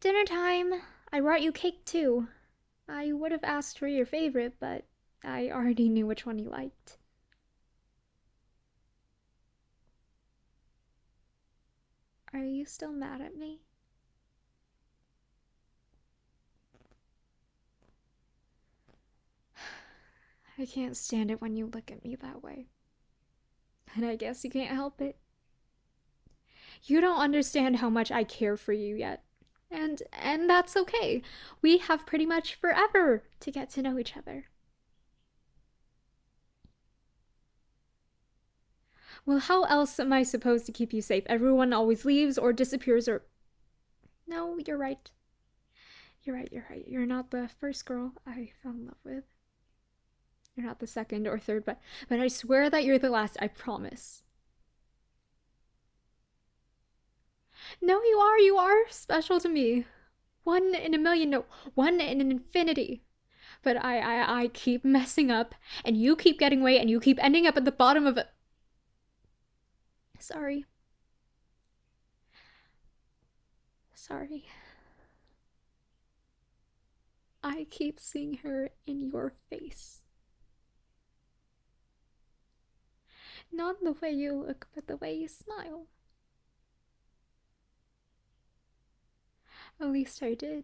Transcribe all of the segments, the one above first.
Dinner time. I brought you cake too. I would have asked for your favorite, but I already knew which one you liked. Are you still mad at me? I can't stand it when you look at me that way. And I guess you can't help it. You don't understand how much I care for you yet. And that's okay. We have pretty much forever to get to know each other. Well, how else am I supposed to keep you safe? Everyone always leaves or disappears or... No, you're right. You're right. You're not the first girl I fell in love with. You're not the second or third, but I swear that you're the last, I promise. No, you are special to me. One in a million, no, one in an infinity. But I keep messing up, and you keep getting away, and you keep ending up at the bottom of it. Sorry. Sorry. I keep seeing her in your face. Not the way you look, but the way you smile. At least I did.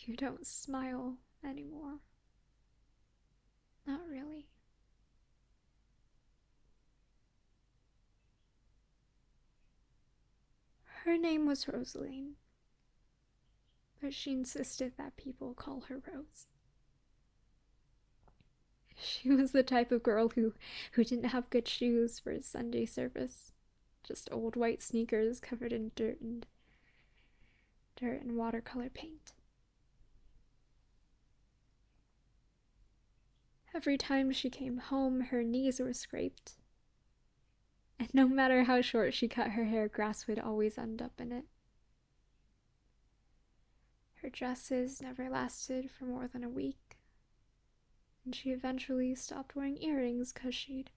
You don't smile anymore. Not really. Her name was Rosaline, but she insisted that people call her Rose. She was the type of girl who didn't have good shoes for Sunday service. Just old white sneakers covered in dirt and watercolor paint. Every time she came home, her knees were scraped. And no matter how short she cut her hair, grass would always end up in it. Her dresses never lasted for more than a week, and she eventually stopped wearing earrings because she'd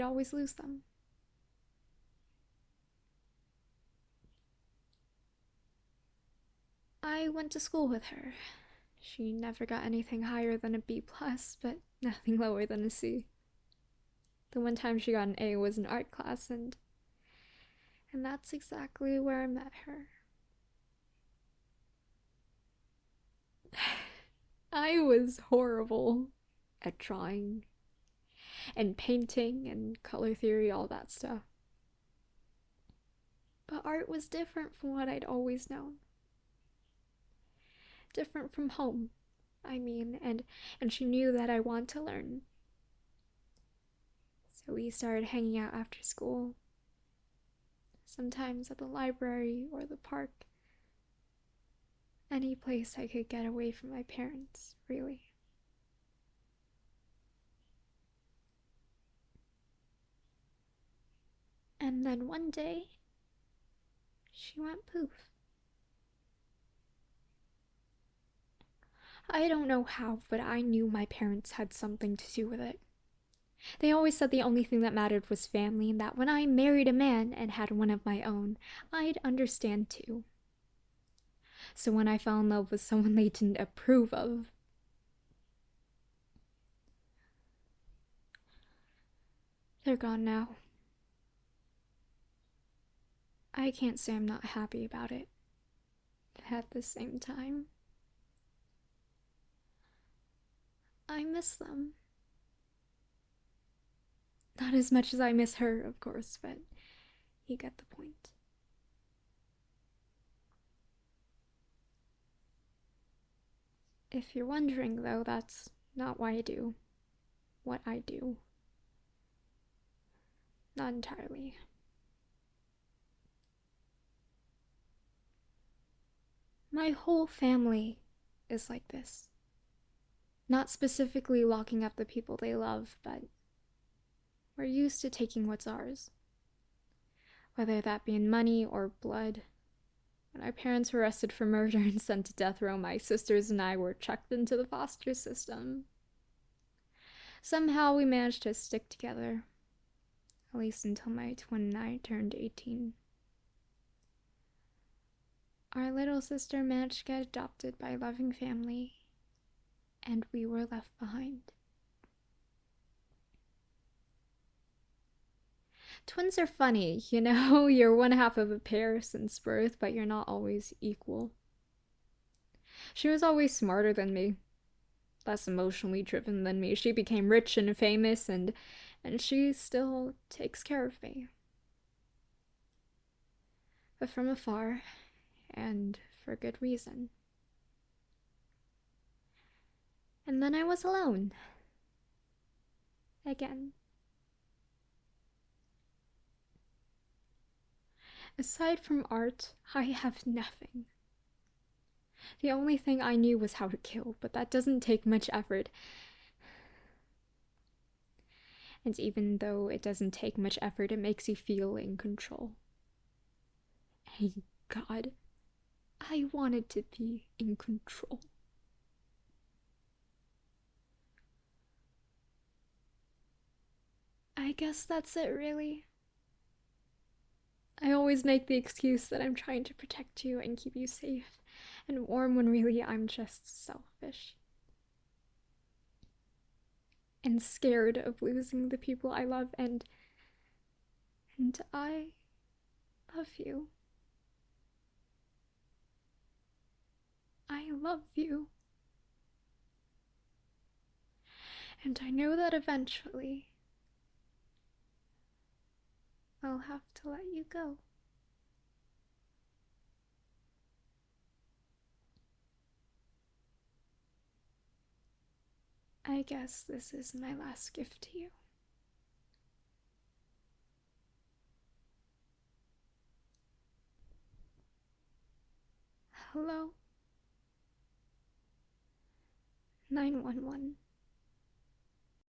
always lose them. I went to school with her. She never got anything higher than a B plus, but nothing lower than a C. The one time she got an A was in art class, and that's exactly where I met her. I was horrible at drawing and painting and color theory, all that stuff. But art was different from what I'd always known. Different from home, I mean, and she knew that I want to learn. So we started hanging out after school, sometimes at the library or the park. Any place I could get away from my parents, really. And then one day, she went poof. I don't know how, but I knew my parents had something to do with it. They always said the only thing that mattered was family, and that when I married a man and had one of my own, I'd understand too. So when I fell in love with someone they didn't approve of, they're gone now. I can't say I'm not happy about it. At the same time, I miss them. Not as much as I miss her, of course, but you get the point. If you're wondering, though, that's not why I do what I do. Not entirely. My whole family is like this. Not specifically locking up the people they love, but we're used to taking what's ours. Whether that be in money or blood. When our parents were arrested for murder and sent to death row, my sisters and I were chucked into the foster system. Somehow we managed to stick together. at least until my twin and I turned 18. Our little sister managed to get adopted by a loving family, and we were left behind. Twins are funny, you know? You're one half of a pair since birth, but you're not always equal. She was always smarter than me, less emotionally driven than me. She became rich and famous, and she still takes care of me. But from afar, and for good reason. And then I was alone. Again. Aside from art, I have nothing. The only thing I knew was how to kill, but that doesn't take much effort. And even though it doesn't take much effort, it makes you feel in control. Thank God. I wanted to be in control. I guess that's it, really. I always make the excuse that I'm trying to protect you and keep you safe and warm when really I'm just selfish. And scared of losing the people I love, and I love you. I love you. And I know that eventually I'll have to let you go. I guess this is my last gift to you. Hello? 911.